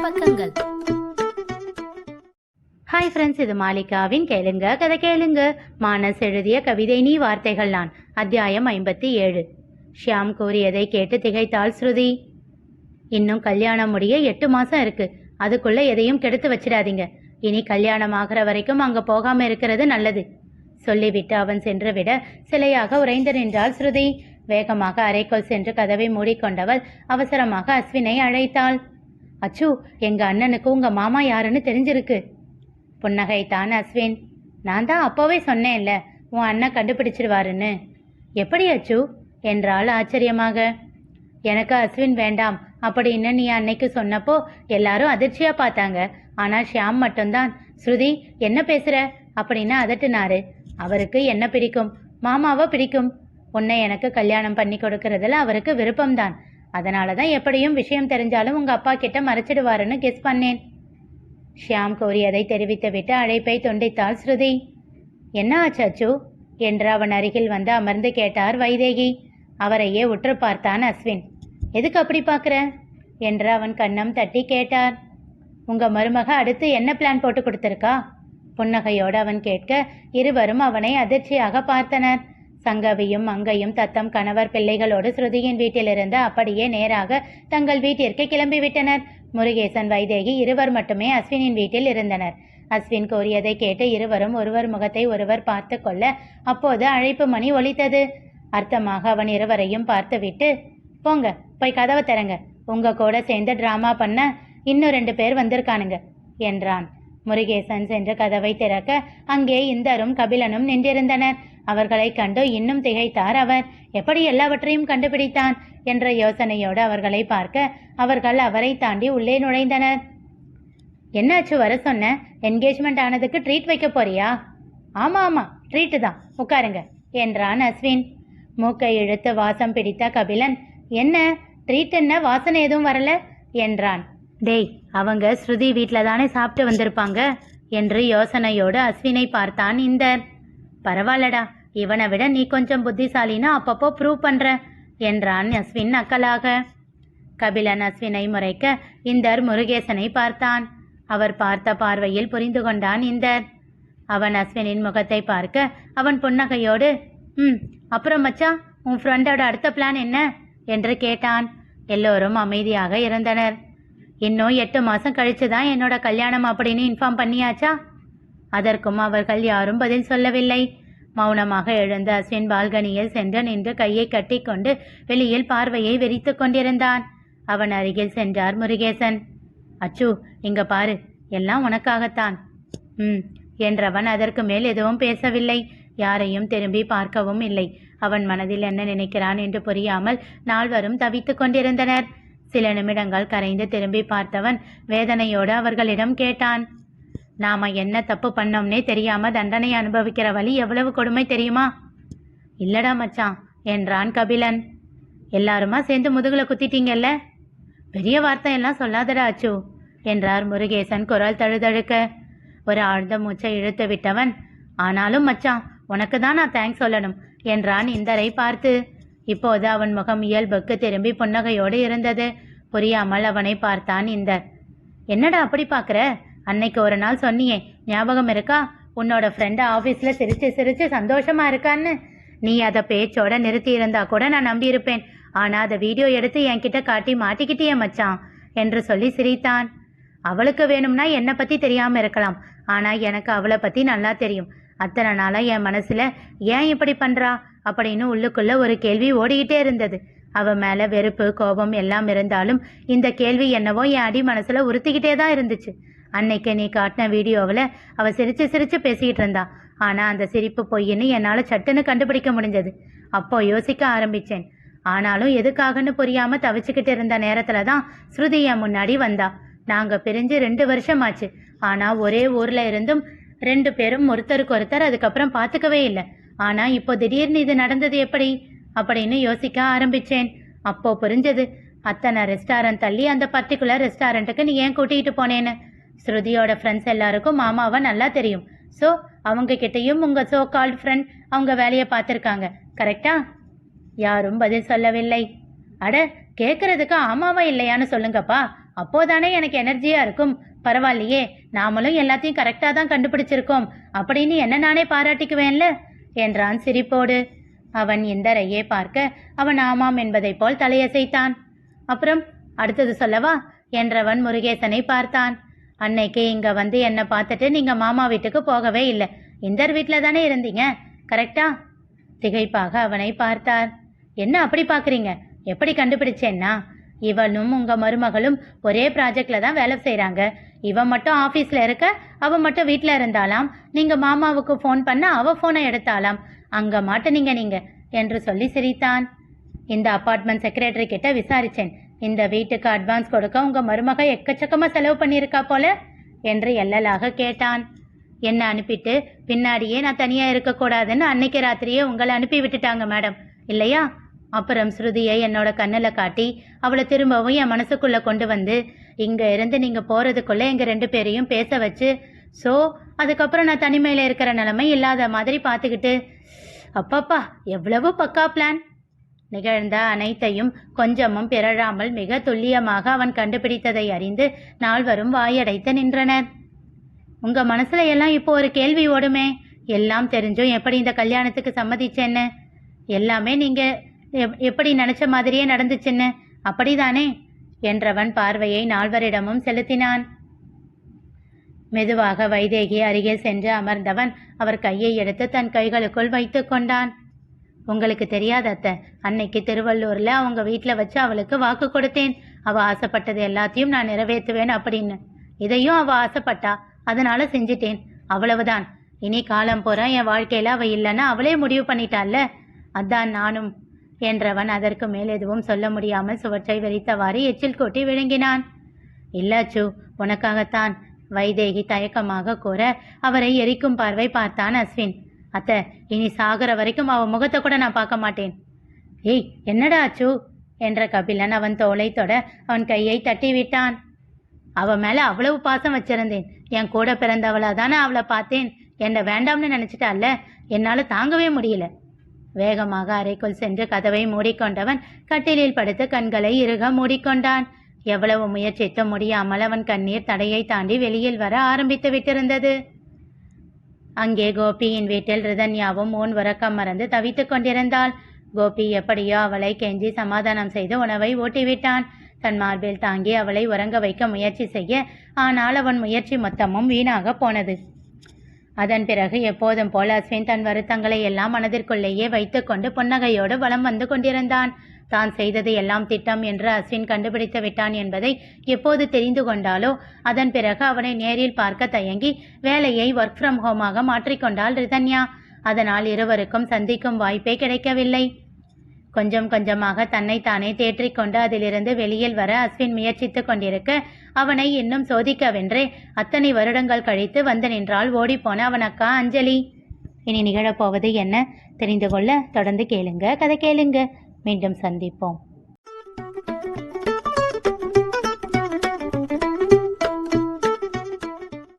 பக்கங்கள். Hi friends, இது மாலிகாவின் கேளுங்க கதை கேளுங்க. மானஸ் எழுதிய கவிதை நீ வார்த்தைகள் நான். அத்தியாயம் 57. ஷியாம் கூறியதை கேட்டு திகைத்தாள் ஸ்ருதி. இன்னும் கல்யாணம் முடிய 8 மாசம் இருக்கு. அதுக்குள்ள எதையும் கெடுத்து வச்சிடாதீங்க. இனி கல்யாணம் ஆகிற வரைக்கும் அங்க போகாம இருக்கிறது நல்லது சொல்லிவிட்டு அவன் சென்று விட சிலையாக உறைந்து நின்றாள் ஸ்ருதி. வேகமாக அறைக்குள் சென்று கதவை மூடிக்கொண்டவள் அவசரமாக அஸ்வினை அழைத்தாள். அச்சு, எங்க அண்ணனுக்கு உங்க மாமா யாருன்னு தெரிஞ்சிருக்கு. புன்னகைத்தான் அஸ்வின். நான் தான் அப்போவே சொன்னேன்ல, உன் அண்ணன் கண்டுபிடிச்சிடுவாருன்னு. எப்படி அச்சு என்றாள் ஆச்சரியமாக. எனக்கு அஸ்வின் வேண்டாம் அப்படின்னு நீ அன்னைக்கு சொன்னப்போ எல்லாரும் அதிர்ச்சியா பார்த்தாங்க. ஆனா ஷியாம் மட்டும்தான் ஸ்ருதி என்ன பேசுற அப்படின்னு அதட்டுனாரு. அவருக்கு என்ன பிடிக்கும்? மாமாவை பிடிக்கும். உன்னை எனக்கு கல்யாணம் பண்ணி கொடுக்கறதுல அவருக்கு விருப்பம்தான். அதனாலதான் எப்படியும் விஷயம் தெரிஞ்சாலும் உங்க அப்பா கிட்ட மறைச்சிடுவாருன்னு கெஸ் பண்ணேன். ஷியாம் கோரியதை தெரிவித்து விட்டு அழைப்பை துண்டித்தாள் ஸ்ருதி. என்ன ஆச்சு அச்சு என்று அவன் அருகில் வந்து அமர்ந்து கேட்டார் வைதேகி. அவரையே உற்று பார்த்தான் அஸ்வின். எதுக்கு அப்படி பார்க்குற என்று அவன் கன்னம் தட்டி கேட்டார். உங்க மருமக அடுத்து என்ன பிளான் போட்டு கொடுத்துருக்கா? புன்னகையோடு அவன் கேட்க இருவரும் அவனை அதிர்ச்சியாக பார்த்தனர். சங்கவியும் மங்கையும் தத்தம் கணவர் பிள்ளைகளோடு ஸ்ருதியின் வீட்டிலிருந்து அப்படியே நேராக தங்கள் வீட்டிற்கு கிளம்பிவிட்டனர். முருகேசன் வைதேகி இருவர் மட்டுமே அஸ்வினின் வீட்டில் இருந்தனர். அஸ்வின் கோரியதை கேட்டு இருவரும் ஒருவர் முகத்தை ஒருவர் பார்த்து கொள்ள அப்போது அழைப்பு மணி ஒலித்தது. அர்த்தமாக அவன் இருவரையும் பார்த்துவிட்டு, போங்க போய் கதவை திறங்க, உங்க கூட சேர்ந்து டிராமா பண்ண இன்னும் 2 பேர் வந்திருக்கானுங்க என்றான். முருகேசன் சென்று கதவை திறக்க அங்கே இந்தரும் கபிலனும் நின்றிருந்தனர். அவர்களை கண்டு இன்னும் திகைத்தார் அவர். எப்படி எல்லாவற்றையும் கண்டுபிடித்தான் என்ற யோசனையோடு அவர்களை பார்க்க அவர்கள் அவரை தாண்டி உள்ளே நுழைந்தனர். என்னாச்சு, வர சொன்ன? என்கேஜ்மெண்ட் ஆனதுக்கு ட்ரீட் வைக்க போறியா? ஆமா ட்ரீட்டு தான், உட்காருங்க என்றான் அஸ்வின். மூக்கை இழுத்து வாசம் பிடித்த கபிலன், என்ன ட்ரீட், என்ன வாசனை எதுவும் வரல என்றான். டேய், அவங்க ஸ்ருதி வீட்டில் தானே சாப்பிட்டு வந்திருப்பாங்க என்று யோசனையோடு அஸ்வினை பார்த்தான் இந்தர். பரவாயில்லடா, இவனை விட நீ கொஞ்சம் புத்திசாலின்னு அப்பப்போ ப்ரூவ் பண்ற என்றான் அஸ்வின் அக்கலாக. கபிலன் அஸ்வினை முறைக்க இந்தர் முருகேசனை பார்த்தான். அவர் பார்த்த பார்வையில் புரிந்து கொண்டான் இந்தர். அவன் அஸ்வினின் முகத்தை பார்க்க அவன் புன்னகையோடு, அப்புறம் மச்சா, உன் ஃப்ரெண்டோட அடுத்த பிளான் என்ன என்று கேட்டான். எல்லோரும் அமைதியாக இருந்தனர். இன்னும் 8 மாசம் கழிச்சுதான் என்னோட கல்யாணம் அப்படின்னு இன்ஃபார்ம் பண்ணியாச்சா? அதற்கும் அவர்கள் யாரும் பதில் சொல்லவில்லை. மௌனமாக எழுந்த அஸ்வின் பால்கனியில் சென்று நின்று கையை கட்டி கொண்டு வெளியில் பார்வையை வெறித்து கொண்டிருந்தான். அவன் அருகில் சென்றார் முருகேசன். அச்சு, இங்க பாரு, எல்லாம் உனக்காகத்தான் என்றவன் அதற்கு மேல் எதுவும் பேசவில்லை. யாரையும் திரும்பி பார்க்கவும் இல்லை. அவன் மனதில் என்ன நினைக்கிறான் என்று புரியாமல் நால்வரும் தவித்து கொண்டிருந்தனர். சில நிமிடங்கள் கரைந்து திரும்பி பார்த்தவன் வேதனையோடு அவர்களிடம் கேட்டான். நாம என்ன தப்பு பண்ணோம்னே தெரியாம தண்டனை அனுபவிக்கிற வழி எவ்வளவு கொடுமை தெரியுமா? இல்லடா மச்சான் என்றான் கபிலன். எல்லாருமா சேர்ந்து முதுகுல குத்திட்டீங்கல்ல? பெரிய வார்த்தை எல்லாம் சொல்லாதடா அச்சு என்றார் முருகேசன் குரல் தழுதழுக்க. ஒரு ஆழ்ந்த மூச்சை இழுத்து விட்டவன், ஆனாலும் மச்சான், உனக்கு தான் நான் தேங்க்ஸ் சொல்லணும் என்றான் இந்தரை பார்த்து. இப்போது அவன் முகம் இயல்புக்கு திரும்பி புன்னகையோடு இருந்தது. புரியாமல் அவனை பார்த்தான் இந்தர். என்னடா அப்படி பார்க்குற? அன்னைக்கு ஒரு நாள் சொன்னியே, ஞாபகம் இருக்கா? உன்னோட ஃப்ரெண்டு ஆஃபீஸில் சிரிச்சு சிரிச்சு சந்தோஷமா இருக்கான்னு. நீ அதை பேச்சோட நிறுத்தி இருந்தா கூட நான் நம்பியிருப்பேன். ஆனால் அதை வீடியோ எடுத்து என்கிட்ட காட்டி மாட்டிக்கிட்டியே மச்சான் என்று சொல்லி சிரித்தான். அவளுக்கு வேணும்னா என்னை பற்றி தெரியாமல் இருக்கலாம், ஆனால் எனக்கு அவளை பற்றி நல்லா தெரியும். அத்தனை நாளாக என் மனசில் ஏன் இப்படி பண்ணுறா அப்படின்னு உள்ளுக்குள்ள ஒரு கேள்வி ஓடிக்கிட்டே இருந்தது. அவ மேலே வெறுப்பு கோபம் எல்லாம் இருந்தாலும் இந்த கேள்வி என்னவோ என் அடி மனசில் உறுத்திக்கிட்டே தான் இருந்துச்சு. அன்னைக்கு நீ காட்டின வீடியோவில் அவள் சிரிச்சு சிரிச்சு பேசிக்கிட்டு இருந்தா. ஆனால் அந்த சிரிப்பு பொய்ன்னு என்னால் சட்டுன்னு கண்டுபிடிக்க முடிஞ்சது. அப்போ யோசிக்க ஆரம்பித்தேன். ஆனாலும் எதுக்காகன்னு புரியாமல் தவிச்சுக்கிட்டு இருந்த நேரத்தில் தான் ஸ்ருதி என் முன்னாடி வந்தா. நாங்கள் பிரிஞ்சு 2 வருஷம் ஆச்சு. ஆனால் ஒரே ஊரில் இருந்தும் 2 பேரும் ஒருத்தருக்கு ஒருத்தர் அதுக்கப்புறம் பார்த்துக்கவே இல்லை. ஆனா இப்போ திடீர்னு இது நடந்தது எப்படி அப்படின்னு யோசிக்க ஆரம்பிச்சேன். அப்போ புரிஞ்சது, அத்தனை ரெஸ்டாரண்ட் தள்ளி அந்த பர்டிகுலர் ரெஸ்டாரண்ட்டுக்கு நீ ஏன் கூட்டிகிட்டு போனேன்னு. ஸ்ருதியோட ஃப்ரெண்ட்ஸ் எல்லாருக்கும் மாமாவை நல்லா தெரியும். ஸோ அவங்க கிட்டையும் உங்கள் சோ கால்ட் ஃப்ரெண்ட் அவங்க வேலையை பார்த்துருக்காங்க, கரெக்டா? யாரும் பதில் சொல்லவில்லை. அட, கேட்கறதுக்கு ஆமாவா இல்லையான்னு சொல்லுங்கப்பா, அப்போதானே எனக்கு எனர்ஜியா இருக்கும். பரவாயில்லையே, நாமளும் எல்லாத்தையும் கரெக்டா தான் கண்டுபிடிச்சிருக்கோம் அப்படின்னு என்ன நானே பாராட்டிக்குவேன்ல என்றான் சிரிப்போடு. அவன் இந்தரையே பார்க்க அவன் ஆமாம் என்பதைப் போல் தலையசைத்தான். அப்புறம் அடுத்தது சொல்லவா என்றவன் முருகேசனை பார்த்தான். அன்னைக்கு இங்க வந்து என்ன பார்த்துட்டு நீங்க மாமா வீட்டுக்கு போகவே இல்லை, இந்தர் வீட்டுல தானே இருந்தீங்க, கரெக்டா? திகைப்பாக அவனை பார்த்தார். என்ன அப்படி பாக்குறீங்க? எப்படி கண்டுபிடிச்சேன்னா, இவனும் உங்க மருமகளும் ஒரே ப்ராஜெக்ட்ல தான் வேலை செய்யறாங்க. இவன் மட்டும் ஆபீஸ்ல இருக்க, அவ மட்டும் வீட்டுல இருந்தாலாம். நீங்க மாமாவுக்கு போன் பண்ண அவ போனை எடுத்தாலாம். அங்க மாட்டுனீங்க நீங்க என்று சொல்லி சிரித்தான். இந்த அபார்ட்மெண்ட் செக்ரட்டரி கிட்ட விசாரிச்சேன். இந்த வீட்டுக்கு அட்வான்ஸ் கொடுக்க உங்க மருமக எக்கச்சக்கமா செலவு பண்ணியிருக்கா போல என்று எல்லலாக கேட்டான். என்ன அனுப்பிட்டு பின்னாடியே நான் தனியா இருக்கக்கூடாதுன்னு அன்னைக்கு ராத்திரியே உங்களை அனுப்பி விட்டுட்டாங்க மேடம், இல்லையா? அப்புறம் ஸ்ருதியை என்னோட கண்ணுல காட்டி அவளை திரும்பவும் என் மனசுக்குள்ள கொண்டு வந்து இங்க இருந்து நீங்க போறதுக்குள்ள எங்க 2 பேரையும் பேச வச்சு, அதுக்கப்புறம் நான் தனிமையில இருக்கிற நிலைமை இல்லாத மாதிரி பார்த்துக்கிட்டு, அப்பப்பா எவ்வளவு பக்கா பிளான்! நிகழ்ந்த அனைத்தையும் கொஞ்சமும் பிறழாமல் மிக துல்லியமாக அவன் கண்டுபிடித்ததை அறிந்து நால்வரும் வாயடைத்து நின்றனர். உங்க மனசுல எல்லாம் இப்போ ஒரு கேள்வி ஓடுமே, எல்லாம் தெரிஞ்சும் எப்படி இந்த கல்யாணத்துக்கு சம்மதிச்சேன்னு? எல்லாமே நீங்க எப்படி நினைச்ச மாதிரியே நடந்துச்சுன்னு, அப்படிதானே என்றவன் பார்வையை நால்வரிடமும் செலுத்தினான். மெதுவாக வைதேகி அருகில் சென்று அமர்ந்தவன் அவர் கையை எடுத்து தன் கைகளுக்குள் வைத்து கொண்டான். உங்களுக்கு தெரியாத அத்தை, அன்னைக்கு திருவள்ளூர்ல அவங்க வீட்டுல வச்சு அவளுக்கு வாக்கு கொடுத்தேன். அவ ஆசைப்பட்டது எல்லாத்தையும் நான் நிறைவேற்றுவேன் அப்படின்னு. இதையும் அவ ஆசைப்பட்டா, அதனால செஞ்சிட்டேன், அவ்வளவுதான். இனி காலம் போற என் வாழ்க்கையில அவ இல்லைன்னா அவளே முடிவு பண்ணிட்டாள்ல, அதான் நானும் என்றவன் அதற்கு மேல் எதுவும் சொல்ல முடியாமல் சுவற்றை வெறித்தவாறு எச்சில் கொட்டி விழுங்கினான். இல்லாச்சு, உனக்காகத்தான் வைதேகி தயக்கமாக கூற அவரை எரிக்கும் பார்வை பார்த்தான் அஸ்வின். அத்தை, இனி சாகுற வரைக்கும் அவ முகத்தை கூட நான் பார்க்க மாட்டேன். ஏய், என்னடா ஆச்சு என்ற கபிலன் அவன் தோளை தொட அவன் கையை தட்டி விட்டான். அவ மேல அவ்வளவு பாசம் வச்சிருந்தேன், என் கூட பிறந்தவளா தானே அவளை பார்த்தேன். என்ன வேண்டாம்னு நினைச்சிட்டால, என்னால தாங்கவே முடியல. வேகமாக அறைக்குள் சென்று கதவை மூடிக்கொண்டவன் கட்டிலில் படுத்து கண்களை இறுக மூடிக்கொண்டான். எவ்வளவு முயற்சித்து முடியாமல் அவன் கண்ணீர் தடையை தாண்டி வெளியில் வர ஆரம்பித்து விட்டிருந்தது. அங்கே கோபியின் வீட்டில் ரிதன்யாவும் ஊன் உறக்கம் மறந்து தவித்துக் கொண்டிருந்தாள். கோபி எப்படியோ அவளை கெஞ்சி சமாதானம் செய்து உணவை ஊட்டிவிட்டான். தன் மார்பில் தாங்கி அவளை உறங்க வைக்க முயற்சி செய்ய, ஆனால் அவன் முயற்சி மொத்தமும் வீணாக போனது. அதன் பிறகு எப்போதும் போல அஸ்வின் தன் வருத்தங்களை எல்லாம் மனதிற்குள்ளேயே வைத்துக்கொண்டு புன்னகையோடு வலம் வந்து கொண்டிருந்தான். தான் செய்தது எல்லாம் திட்டம் என்று அஸ்வின் கண்டுபிடித்து விட்டான் என்பதை எப்போது தெரிந்து கொண்டாலோ அதன் பிறகு அவனை நேரில் பார்க்க தயங்கி வேலையை ஒர்க் ஃப்ரம் ஹோமாக மாற்றிக்கொண்டாள் ரிதன்யா. அதனால் இருவருக்கும் சந்திக்கும் வாய்ப்பே கிடைக்கவில்லை. கொஞ்சம் கொஞ்சமாக தன்னைத்தானே தேற்றிக்கொண்டு அதிலிருந்து வெளியில் வர அஸ்வின் முயற்சித்து கொண்டிருக்க, அவனை இன்னும் சோதிக்கவென்றே அத்தனை வருடங்கள் கழித்து வந்து நின்றாள் ஓடிப்போன அவன் அக்கா அஞ்சலி. இனி நிகழப்போவது என்ன தெரிந்து கொள்ள தொடர்ந்து கேளுங்க, கதை கேளுங்க. மீண்டும் சந்திப்போம்.